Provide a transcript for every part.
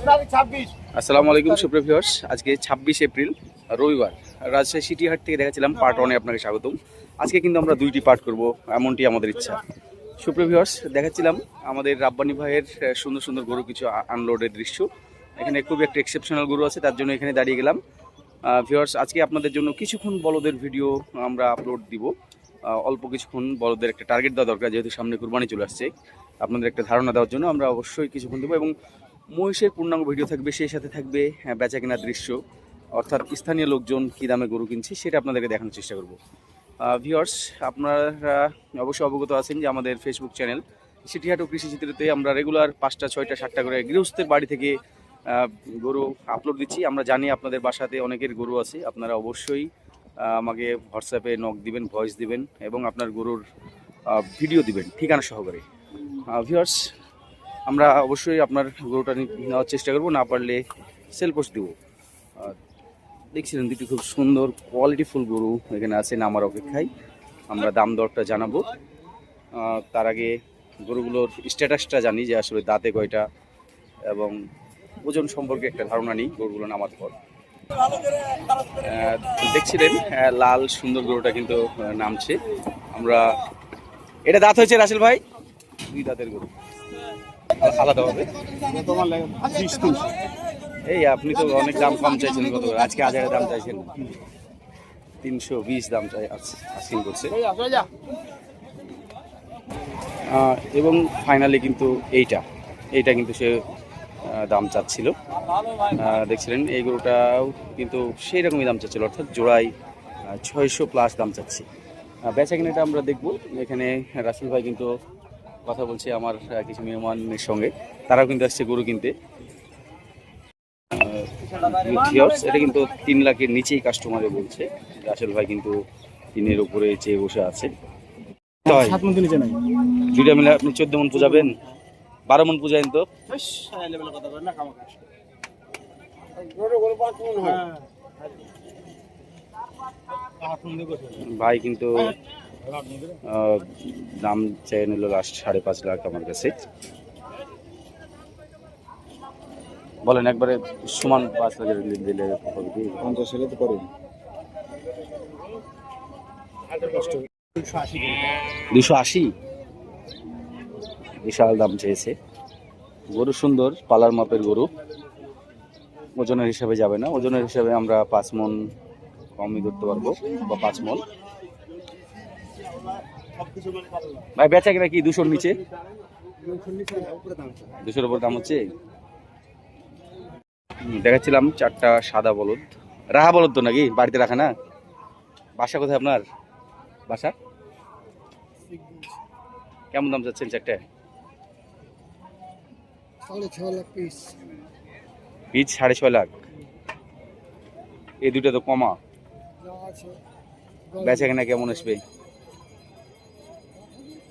আসসালামু আলাইকুম সুপ্রিয় ভিউয়ার্স, আজকে 26 এপ্রিল রবিবার রাজশাহী সিটি হাট থেকে দেখাচ্ছিলাম পার্ট 1-এ আপনাকে স্বাগতম। আজকে কিন্তু আমরা 2টি পার্ট করব, এমনটি আমাদের ইচ্ছা। সুপ্রিয় ভিউয়ার্স, দেখাচ্ছিলাম আমাদের রাব্বানি ভাইয়ের সুন্দর সুন্দর গরু কিছু আনলোডের দৃশ্য। এখানে খুব একটা এক্সেপশনাল গরু আছে, তার জন্য এখানে দাঁড়িয়ে গেলাম। ভিউয়ার্স, আজকে আপনাদের জন্য কিছুক্ষণ বলদের ভিডিও আমরা আপলোড দিব। অল্প কিছুক্ষণ বলদের একটা টার্গেট দেওয়া দরকার, যেহেতু সামনে কুরবানি চলে আসছে। আপনাদের একটা ধারণা দেওয়ার জন্য আমরা অবশ্যই কিছুক্ষণ দেবো, এবং মহিষের পূর্ণাঙ্গ ভিডিও থাকবে, সেই সাথে থাকবে বেচা কেনার দৃশ্য, অর্থাৎ স্থানীয় লোকজন কী দামে গরু কিনছে সেটা আপনাদেরকে দেখানোর চেষ্টা করব। ভিউয়ার্স, আপনারা অবশ্যই অবগত আছেন যে আমাদের ফেসবুক চ্যানেল সিটিহাট ও কৃষিচিত্রতে আমরা রেগুলার 5টা 6টা 7টা করে গৃহস্থের বাড়ি থেকে গরু আপলোড দিচ্ছি। আমরা জানি আপনাদের বাসাতে অনেকের গরু আছে, আপনারা অবশ্যই আমাকে হোয়াটসঅ্যাপে নক দিবেন, ভয়েস দিবেন এবং আপনার গরুর ভিডিও দিবেন ঠিকানা সহকারে। ভিউয়ার্স, আমরা অবশ্যই আপনার গরুটা নেওয়ার চেষ্টা করব, না পারলে সেল পোস্ট দেবো। দেখছিলেন দুটি খুব সুন্দর কোয়ালিটিফুল গরু এখানে আছে নামার অপেক্ষায়। আমরা দাম দরটা জানাবো, তার আগে গরুগুলোর স্ট্যাটাসটা জানি যে আসলে দাঁতে কয়টা এবং ওজন সম্পর্কে একটা ধারণা নিই গরুগুলো নামার পর। দেখছিলেন লাল সুন্দর গরুটা কিন্তু নামছে। আমরা এটা দাঁত হয়েছে রাসেল ভাই, 2 দাঁতের গরু, আলাদা হবে। এই আপনি তো অনেক দাম কম চাইছেন, কত আজকে 1000 দাম চাইছেন, 320 দাম চাই আস্কিং করছে। এবং ফাইনালি কিন্তু এইটা কিন্তু সে দাম চাচ্ছিল। দেখছিলেন এই গরুটাও কিন্তু সেই রকমই দাম চাচ্ছিল, অর্থাৎ জোড়ায় 600+ দাম চাচ্ছি। বেচা কিনাটা আমরা দেখবো। এখানে রাসেল ভাই কিন্তু কথা বলছে আমার কিছু মেহমানের সঙ্গে, তারাও কিন্তু আসছে গরু কিনতে। এটা কিন্তু 3 লাখের নিচেই কাস্টমারে বলছে। রাসেল ভাই কিন্তু 3-এর উপরে চেয়ে বসে আছে। 7 মন নিচে নাই, দুইটা মিলে আপনি 14 মন পূজাবেন, 12 মন পূজাবেন তো। ভাই কিন্তু দাম চেয়ে নিল লাস্ট 5.5 লাখ আমার কাছে। বলেন একবারে সমান 5 লাখের দিলে 50 হলে তো পারেন। 280 বিশাল দাম চেয়েছে। গরু সুন্দর, পালার মাপের গরু, ওজনের হিসাবে যাবে না। ওজনের হিসাবে আমরা 5 মন কমই ধরতে পারবো, বা 5 মন। ভাই বেচা কিনা কি 200-র নিচে? 200-র উপর দাম হচ্ছে। দেখাচ্ছিলাম 4টা সাদা বলদ, রাহা বলদ তো নাকি, বাড়িতে রাখা না? বাসা কোথায় আপনার? বাসা কেমন দাম চাচ্ছেন 4টা? 6.5 লাখ পিস। 6.5 লাখ। এই দুটো তো কমা। বেচা কেনা কেমন আসবে?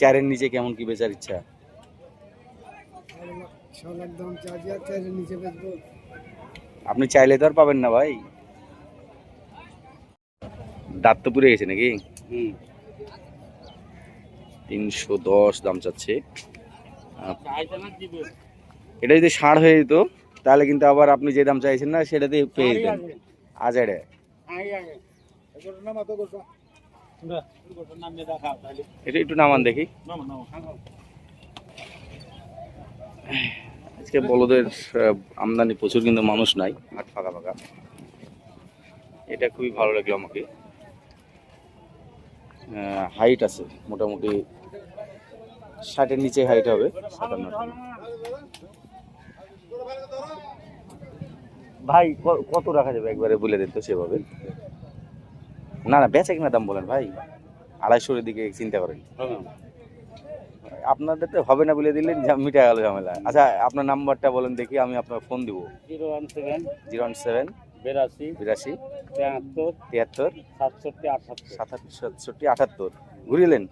4-এর নিচে কেমন কি বেচার ইচ্ছা? 6 লাখ দাম চাই, 4-এর নিচে বেচবো। আপনি চাইলে তো আর পাবেন না ভাই, দাঁত তো পুড়ে গেছে নাকি? 310 দাম চাচ্ছে। এটা যদি ষাঁড় হয়ে যেত তাহলে কিন্তু আবার আপনি যে দাম চাইছেন না সেটাতে পেয়ে যেতেন। আজারে এটা একটু নামান দেখি। আজকে বলদের আমদানি প্রচুর, কিন্তু মানুষ নাই, হাট ফাঁকা ফাঁকা। এটা খুবই ভালো লাগলো আমাকে। হাইট আছে মোটামুটি 60-এর নিচে হাইট হবে, 57। ভাই কত রাখা যাবে একবারে বলে দিন তো সেভাবে। না না, বেচা কিনা দাম বলেন ভাই, 250-এর দিকে চিন্তা করেন। আপনাদের তো হবে না বলে দিলেন, মিটা গেল ঝামেলা। আচ্ছা আপনার নাম্বারটা বলেন দেখি, আমি আপনার ফোন দিব। 017 82 73 67 78 ঘুরিলেন।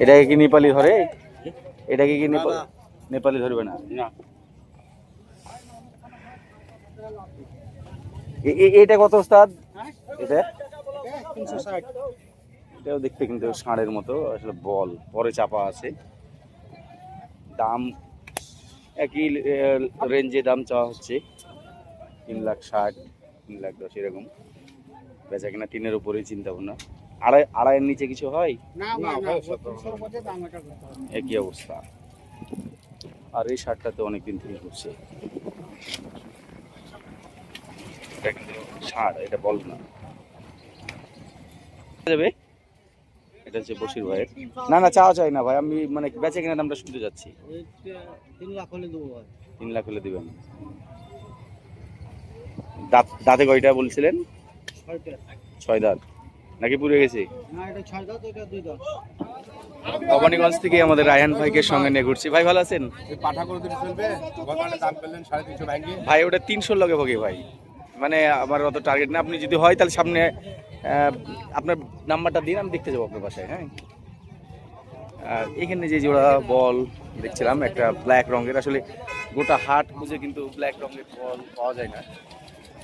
এটাকে কি নেপালি ধরে? এটাকে কি নেপালি ধরবে না? এটা কত ওস্তাদ? এটা 360 এটাও দেখতে কিন্তু ষাঁড়ের মতো, আসলে বল পরে চাপা আছে। দাম একই রেঞ্জে দাম চাওয়া হচ্ছে, 3,60,000, 3,10,000 এরকম। বেচা কিনা 3-এর উপরেই চিন্তা ভাবনা। আড়াইয়ের নিচে কিছু হয়? একই অবস্থা। আর এই শার্টটা তো অনেকদিন থেকে করছে, এটা কিন্তু ষাঁড়, এটা বল না যাবে। এটা হচ্ছে বশির ভাইয়ের। না না, চাওয়া চাই না ভাই, আমি মানে বেচে কিনা দামটা শুনতে যাচ্ছি। 3 লাখ হলে দেবো ভাই। 3 লাখ হলে দিবেন। দাঁতে কয়টা বলছিলেন? 6 দাঁত নাকি পুড়ে গেছে? না, এটা 6 দাঁত, এটা 2 দাঁত। ভবানীগঞ্জ থেকে আমাদের রায়হান ভাইকে সঙ্গে নিয়ে ঘুরছি। ভাই ভালো আছেন? পাঠা করে দিতে চলবে, গতকালকে দাম পেলেন 350 ব্যাংকে। ভাই ওটা 300 লগে ভোগে ভাই, মানে আমার অত টার্গেট না। আপনি যদি হয় তাহলে সামনে আপনার নাম্বারটা দিন, আমি দেখতে যাবো আপনার বাসায়। হ্যাঁ, আর এখানে যে জোড়া বল দেখছিলাম একটা ব্ল্যাক রঙের, আসলে গোটা হাট খুঁজে কিন্তু ব্ল্যাক রঙের বল পাওয়া যায় না,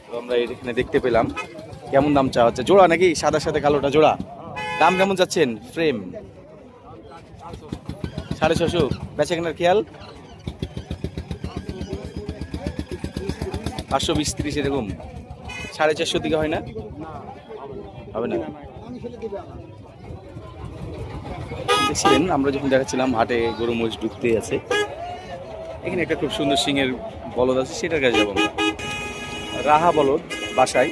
তো আমরা এখানে দেখতে পেলাম। কেমন দাম চাওয়া হচ্ছে? জোড়া নাকি সাদার সাথে কালোটা জোড়া? দাম কেমন যাচ্ছেন? ফ্রেম 650, বেচা কেনার খেয়াল 520-30 এরকম, 450 দিকে হয় না? হবে না। দেখছিলেন আমরা যখন দেখাচ্ছিলাম হাটে গরু মহিষ ঢুকতে আছে, এখানে একটা খুব সুন্দর সিংয়ের বলদ আছে, সেটার কাছে যাবো আমরা। রাহা বলদ বাসায়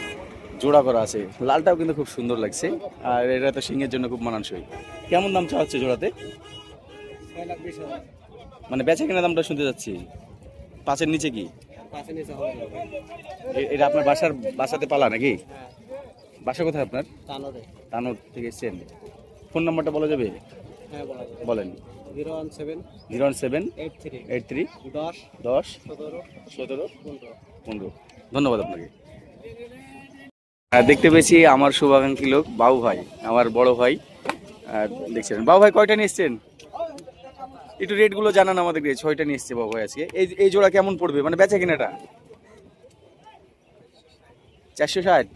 জোড়া করা আছে, লালটাও কিন্তু খুব সুন্দর লাগছে, আর এটা তো সিংয়ের জন্য খুব মানানসই। কেমন দাম চাওয়া হচ্ছে জোড়াতে? 6,20,000। মানে বেচা কেনা দামটা শুনতে যাচ্ছি। 5-এর নিচে কি? 5 নিচে হবে না। এটা আপনার বাসাতে পালা নাকি? বাসা কোথায় আপনার? তানোরে। তানোর থেকে এসছেন। ফোন নাম্বারটা বলা যাবে? হ্যাঁ, বলা যাবে। বলেন। 017 017 83 83 10 10 17 17 15। 15। ধন্যবাদ আপনাকে। দেখতে পেয়েছি আমার শুভাকাঙ্ক্ষী লোক বাবু ভাই, আমার বড় ভাই। দেখছিলেন বাবু ভাই কয়টা নিয়ে এসছেন? একটু রেটগুলো জানান আমাদেরকে। 6টা নিয়ে এসছে বাবু ভাই আজকে। এই জোড়া কেমন পড়বে, মানে বেচা কিনাটা? 460,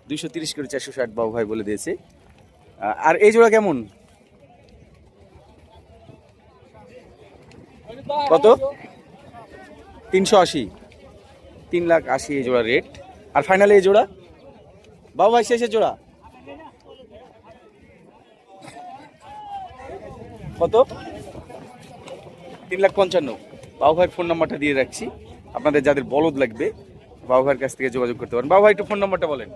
230 করে 460 বাবু ভাই বলে দিয়েছে। আর এই জোড়া কেমন, কত? 380, 3,80,000 এই জোড়া রেট। আর ফাইনালি এই জোড়া বাবু ভাই, শেষের জোড়া কত? 3,55,000। বাবু ভাইয়ের ফোন নাম্বারটা দিয়ে রাখছি, আপনাদের যাদের বলদ লাগবে বাবু ভাইয়ের কাছ থেকে যোগাযোগ করতে পারেন। বাবু ভাই একটু ফোন নাম্বারটা বলেন।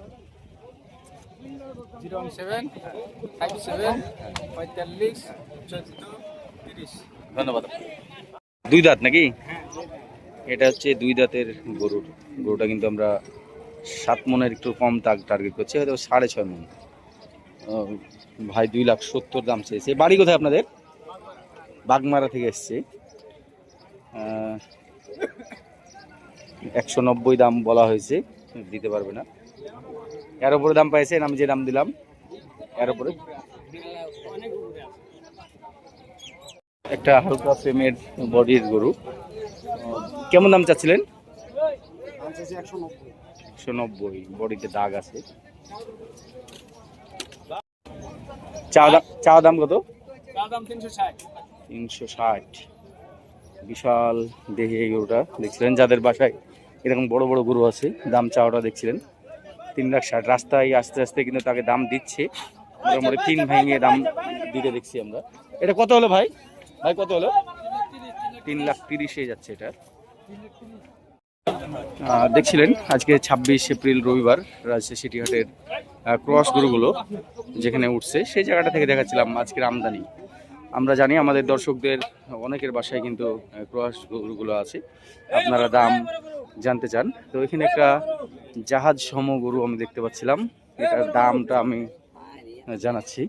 017 57 45 14 30। ধন্যবাদ। 2 দাঁত নাকি? এটা হচ্ছে 2 দাঁতের গরুটা কিন্তু আমরা 7 মনের একটু কম টার্গেট করছি, হয়তো 6.5 মন। ভাই 2,70,000 দাম চেয়েছে। বাড়ি কোথায় আপনাদের? বাগমারা থেকে এসছে। 190 দাম বলা হয়েছে, দিতে পারবে না। এর উপরে দাম পাইছেন, আমি যে দাম দিলাম এর উপরে। একটা হালকা ফ্রেমের বডির গরু, কেমন দাম চাচ্ছিলেন? 190, বডিতে দাগ আছে। চা দাম কত? 360। বিশাল দেহে এই গরুটা দেখছিলেন। যাদের বাসায় এরকম বড় বড় গরু আছে, দাম চাওয়াটা দেখছিলেন 3,60,000। রাস্তায় আস্তে আস্তে কিন্তু তাকে দাম দিচ্ছে, মোটামুটি 3 ভেঙে দাম দিতে দেখছি আমরা। এটা কত হলো ভাই? ভাই কত হলো? 3,30,000 যাচ্ছে এটা। দেখছিলেন আজকে 26 এপ্রিল রবিবার রাজশাহী সিটি হাটের ক্রস গরুগুলো যেখানে উঠছে সেই জায়গাটা থেকে দেখাচ্ছিলাম আজকের আমদানি। আমরা জানি আমাদের দর্শকদের অনেকের বাসায় কিন্তু ক্রস গরুগুলো আছে, আপনারা দাম জানতে চান। তো এখানে একটা জাহাজ সম গরু আমি দেখতে পাচ্ছিলাম, এটার দামটা আমি জানাচ্ছি।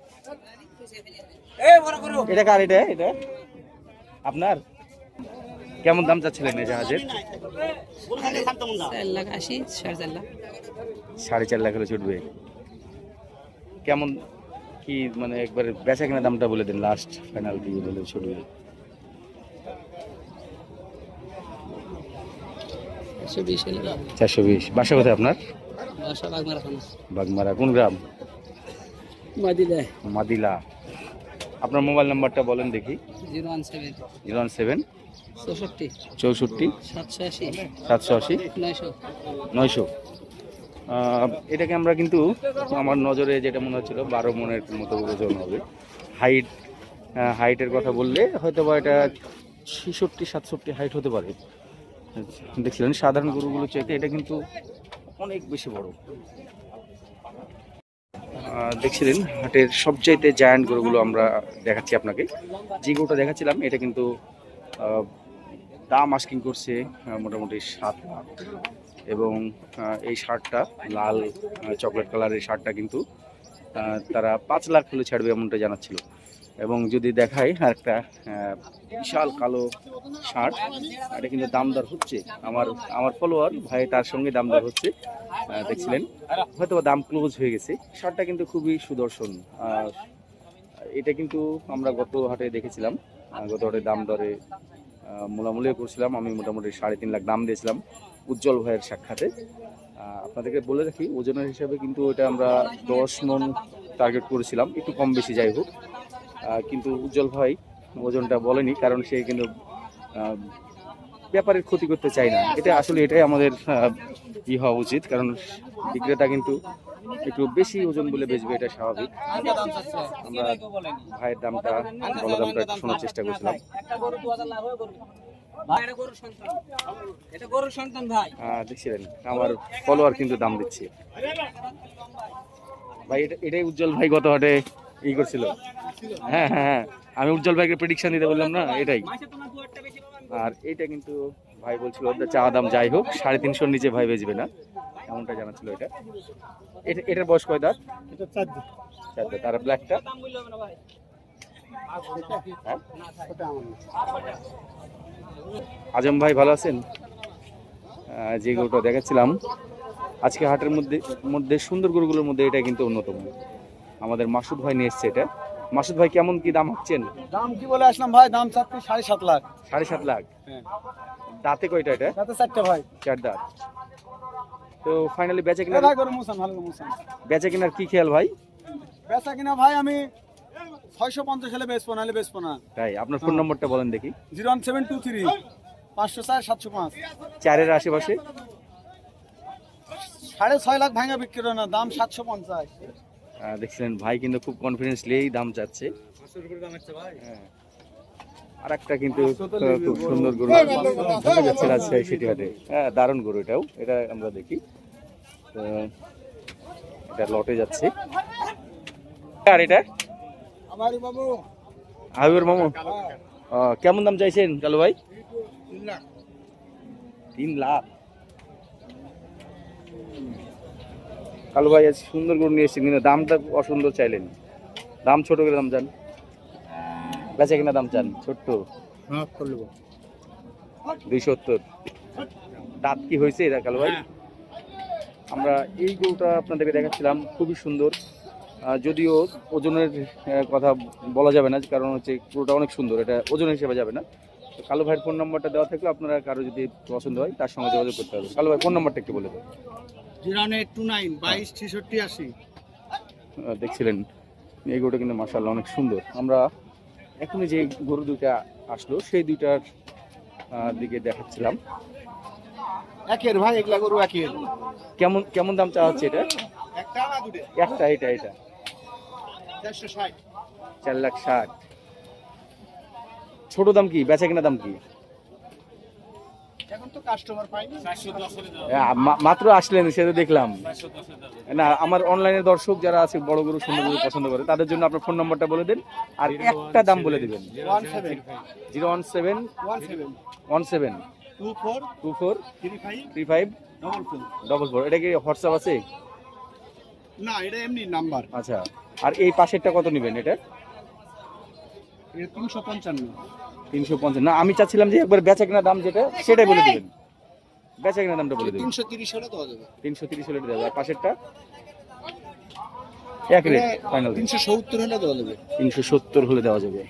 এটা কার? এটা আপনার? কেমন দাম চাচ্ছিলেন এই জাহাজের? 4,80,000 4,50,000। 4.5 লাখ হলে ছুটবে? কেমন কি মানে একবার বেচা কেনা দামটা বলে দিন, লাস্ট ফাইনাল কি বলে ছুটবে? 420। বাসা কোথায় আপনার? বাসা বাগমারা থানা। বাগমারা কোন গ্রাম? মাদিলা মাদিলা। আপনার মোবাইল নাম্বারটা বলেন দেখি। 017 017 64 64 780 780 900। 900। এটাকে আমরা কিন্তু আমার নজরে যেটা মনে হচ্ছিল 12 মনের মতো ওজন হবে। হাইটের কথা বললে হয়তো বা এটা 66-67 হাইট হতে পারে। দেখছিলেন সাধারণ গরুগুলো চাইতে এটা কিন্তু অনেক বেশি বড়। দেখছিলেন হাটের সবচাইতে জায়ান্ট গরুগুলো আমরা দেখাচ্ছি আপনাকে। যে গরুটা দেখাচ্ছিলাম এটা কিন্তু দাম আস্কিং করছে মোটামুটি 7 লাখ, এবং এই শার্টটা লাল চকলেট কালারের শার্টটা কিন্তু তারা 5 লাখ হলে ছাড়বে এমনটা জানাচ্ছিল। এবং যদি দেখাই একটা বিশাল কালো শার্ট, এটা কিন্তু দামদার হচ্ছে। আমার ফলোয়ার ভাই তার সঙ্গে দামদার হচ্ছে, দেখছিলেন হয়তো দাম ক্লোজ হয়ে গেছে। শার্টটা কিন্তু খুবই সুদর্শন। এটা কিন্তু আমরা গত হাটে দেখেছিলাম, গত হাটে দাম দরে মূলামূলিও করছিলাম। আমি মোটামুটি 3.5 লাখ দাম দিয়েছিলাম উজ্জ্বল ভাইয়ের সাক্ষাতে। আপনাদেরকে বলে রাখি ওজনের হিসাবে কিন্তু এটা আমরা 10 মণ টার্গেট করেছিলাম, একটু কম বেশি যাই হোক। কিন্তু উজ্জ্বল ভাই ওজনটা বলেনি, কারণ সে কিন্তু ব্যাপারের ক্ষতি করতে চায় না। এটা আসলে এটাই আমাদের হওয়া উচিত, কারণ বিক্রেতা কিন্তু একটু বেশি ওজন বলে বেচবে, এটা স্বাভাবিক। আমরা ভাইয়ের দামটা বলা দামটা একটু শোনার চেষ্টা করছিলাম। দেখছিলেন আমার ফলোয়ার কিন্তু দাম দিচ্ছে। ভাই এটাই উজ্জ্বল ভাই গত হাটে করছিল। হ্যাঁ হ্যাঁ হ্যাঁ, আমি উজ্জ্বল ভাইকে প্রেডিকশন দিতে বললাম না, এটাই। আর এইটা কিন্তু ভাই বলছিল চা দাম যাই হোক 350-র নিচে ভাই বেচবে না, এমনটা জানাচ্ছিল। এটার বয়স কয় দাঁত? এটা 4 দিন। 4 দাঁত। আর ব্ল্যাকটা? হ্যাঁ? আজম ভাই ভালো আছেন? যে গরুটা দেখাচ্ছিলাম আজকে হাটের মধ্যে সুন্দর গরুগুলোর মধ্যে এটা কিন্তু অন্যতম। আমাদের মাসুদ ভাই নিয়ে এসছে এটা। মাসুদ ভাই কেমন কি দাম হচ্ছেন? দাম কি বলে আসলাম ভাই, দাম চাচ্ছি 7.5 লাখ। 7.5 লাখ? হ্যাঁ। দাঁতে কয়টা এটা? দাঁতে 4টা ভাই। 4 দাঁত। তো ফাইনালি বেচা কিনা? ভাই গরু মুসান ভালো মুসান। বেচা কিনার কি খেয়াল ভাই? বেচা কিনা ভাই আমি 650 হলে বেচবো, নাহলে বেচবো না। তাই? আপনার ফোন নম্বরটা বলেন দেখি। 01723 504 705। 4-এর আশেপাশে? 6.5 লাখ ভাঙা বিক্রি হয় না, দাম 750। দেখছিলেন ভাই কিন্তু খুব কনফিডেন্সলি দাম চাচ্ছে। হ্যাঁ। আর একটা কিন্তু খুব সুন্দর গরু দেখা যাচ্ছে রাজশাহী সিটি হাটে। হ্যাঁ, দারুণ গরু এটাও, এটা আমরা দেখি। এটা লটে যাচ্ছে। আর এটা আমারই বাবু হাবিবের মামু। কেমন দাম চাইছেন কালু ভাই? 3 লাখ। কালু ভাই আজ সুন্দর গরু নিয়ে এসেছেন, কিন্তু দামটা অসুন্দর চাইলেন। দাম ছোট করে দাম চান, বেচা কিনা দাম চান ছোট্ট। 270। দাঁত কি হয়েছে এটা কালু ভাই? আমরা এই গরুটা আপনাদেরকে দেখাচ্ছিলাম, খুবই সুন্দর। যদিও ওজনের কথা বলা যাবে না, কারণ হচ্ছে গরুটা অনেক সুন্দর, এটা ওজনের হিসেবে যাবে না। তো কালু ভাইয়ের ফোন নাম্বারটা দেওয়া থাকলে আপনারা কারো যদি পছন্দ হয় তার সঙ্গে যোগাযোগ করতে হবে। কালু ভাই ফোন নাম্বারটা একটু বলে দেন। 089 22 66 80। দেখছিলেন এই গরুটা কিন্তু মাশাআল্লাহ অনেক সুন্দর। আমরা এখনই যে গরু দুইটা আসলো সেই দুইটার দিকে দেখাচ্ছিলাম। একের ভাই, এগুলা গরু একের। কেমন দাম চাওয়া হচ্ছে এটা? একটা না দুটো? একটা, এটা 460। 4,60,000। ছোট দাম কি, বেচা কিনা দাম কি? এখন তো কাস্টমার পাইনি। 410 মাত্র আসলেন সে তো দেখলাম না। আমার অনলাইনে দর্শক যারা আছে বড় গরু সুন্দর গরু পছন্দ করে, তাদের জন্য আপনার ফোন নম্বরটা বলে দেন আর একটা দাম বলে দিবেন। 17 017 17 24 24 35 35 44। এটা কি হোয়াটসঅ্যাপ আছে? না, এটা এমনি নাম্বার। আচ্ছা। আর এই পাশেরটা কত নেবেন? এটা এটা 355। 350 না, আমি চাচ্ছিলাম যে একবার বেচা কিনা দাম যেটা সেটাই বলে দিবেন। বেচা কিনা দামটা বলে দিবেন। 330 হলে দেওয়া যাবে। 330 হলে দেওয়া যাবে। আর পাশেরটা এক রেট ফাইনাল 370 হলে দেওয়া যাবে। 370 হলে দেওয়া যাবে।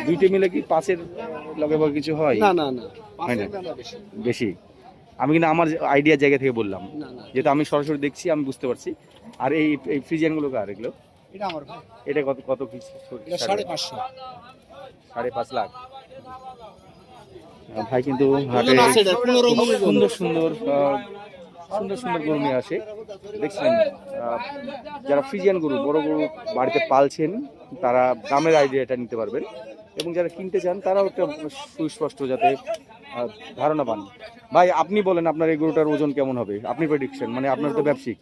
দুইটা মিলে কি 5-এর লগে বা কিছু হয়? না না না, হয় না, 5 এর দাম বেশি। বেশি। আমি কিন্তু আমার আইডিয়ার জায়গা থেকে বললাম, না না যেহেতু আমি সরাসরি দেখছি, আমি বুঝতে পারছি। আর এই ফ্রিজিয়ানগুলো কার এগুলো? এটা আমার ভাই, এটা কত কত পিস? এটা 550। 5.5 লাখ। ভাই কিন্তু হাটে ওজন আছে এটা 15 মণ ওজন। সুন্দর সুন্দর সুন্দর সুন্দর গরু নিয়ে আসে। দেখছেন যারা ফ্রিজিয়ান গরু, বড় গরু বাড়িতে পালছেন, তারা দামের আইডিয়াটা নিতে পারবেন, এবং যারা কিনতে চান তারাও একটা সুস্পষ্ট যাতে ধারণা পান। ভাই আপনি বলেন আপনার এই গরুটার ওজন কেমন হবে? আপনি প্রেডিকশন, মানে আপনার তো ব্যবসায়িক,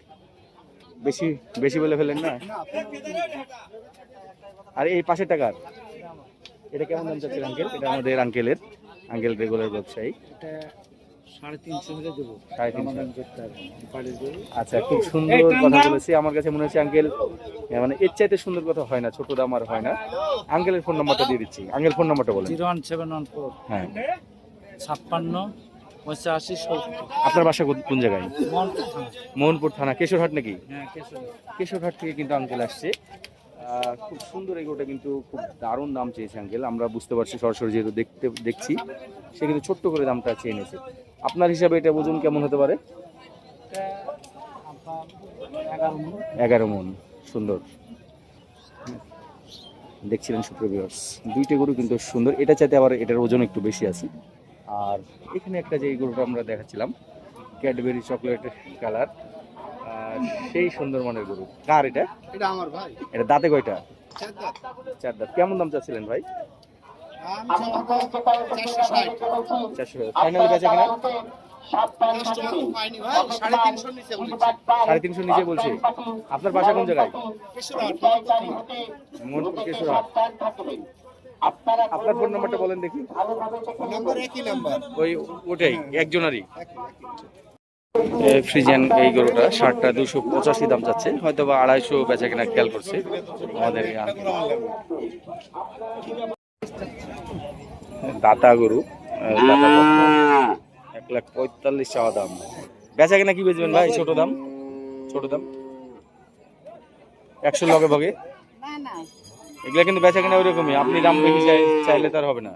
বেশি বেশি বলে ফেলেন না। আর এই পাশের টাকার এটা কেমন দাম চাচ্ছেন আঙ্কেল? এটা আমাদের আঙ্কেল রেগুলার ব্যবসায়ী। এটা 350 হলে দেবো। 350। আচ্ছা, খুব সুন্দর কথা বলেছি। আমার কাছে মনে হচ্ছে আঙ্কেল মানে এর চাইতে সুন্দর কথা হয় না, ছোট দাম আর হয় না। আঙ্কেলের ফোন নাম্বারটা দিয়ে দিচ্ছি। আঙ্কেল ফোন নাম্বারটা বলেন। 01714 হ্যাঁ, 56 85 70। আপনার বাসা কোন জায়গায়? মোহনপুর থানা, কেশরহাট নাকি? হ্যাঁ কেশর। কেশরহাট থেকে কিন্তু আঙ্কেল আসছে। খুব সুন্দর এগুলোটা, কিন্তু খুব দারুণ দাম চেয়েছে আঙ্কেল। আমরা বুঝতে পারছি সরাসরি যেহেতু দেখছি, সে কিন্তু ছোট্ট করে দামটা চেয়ে নিয়েছে। আপনার হিসাবে এটা ওজন কেমন হতে পারে? 11 মণ। সুন্দর দেখছিলেন সুপ্রিয় ভিউয়ার্স, দুইটা গরু কিন্তু সুন্দর। এটা চাইতে আবার এটার ওজন একটু বেশি আছে। আর এখানে একটা যে গরুটা আমরা দেখাচ্ছিলাম, ক্যাডবেরি চকলেট কালার, সেই সুন্দর মানের গরু। কার এটা? এটা আমার ভাই। এটা দাঁতে কয়টা? 4 দাঁত। 4 দাঁত। কেমন দাম চাচ্ছিলেন ভাই? আমি চালাবো 460। 400। ফাইনাল বেচা কিনা? কাস্টমার পাইনি ভাই, 350 নিচে বলেছি। 350 নিচে বলছে। আপনার বাসা কোন জায়গায়? কেশরহাট। মোহনপুর, কেশরহাট। আপনার ফোন নাম্বারটা বলেন দেখি। নাম্বার একই নাম্বার। ওটাই একজনারই। ফ্রিজিয়ান এই গরুটা 60টা 285 দাম চাচ্ছে, হয়তো বা 250 বেচা কিনা খেয়াল করছে আমাদের এই আঙ্কেল। দাতা গরু, দাতা 1,45,000 চাওয়া দাম। বেচা কিনা কি বেচবেন ভাই? ছোট দাম 100 লগে ভাগে। এগুলা কিন্তু বেচা কিনা ওইরকমই, আপনি দাম বেশি চাইলে তার হবে না।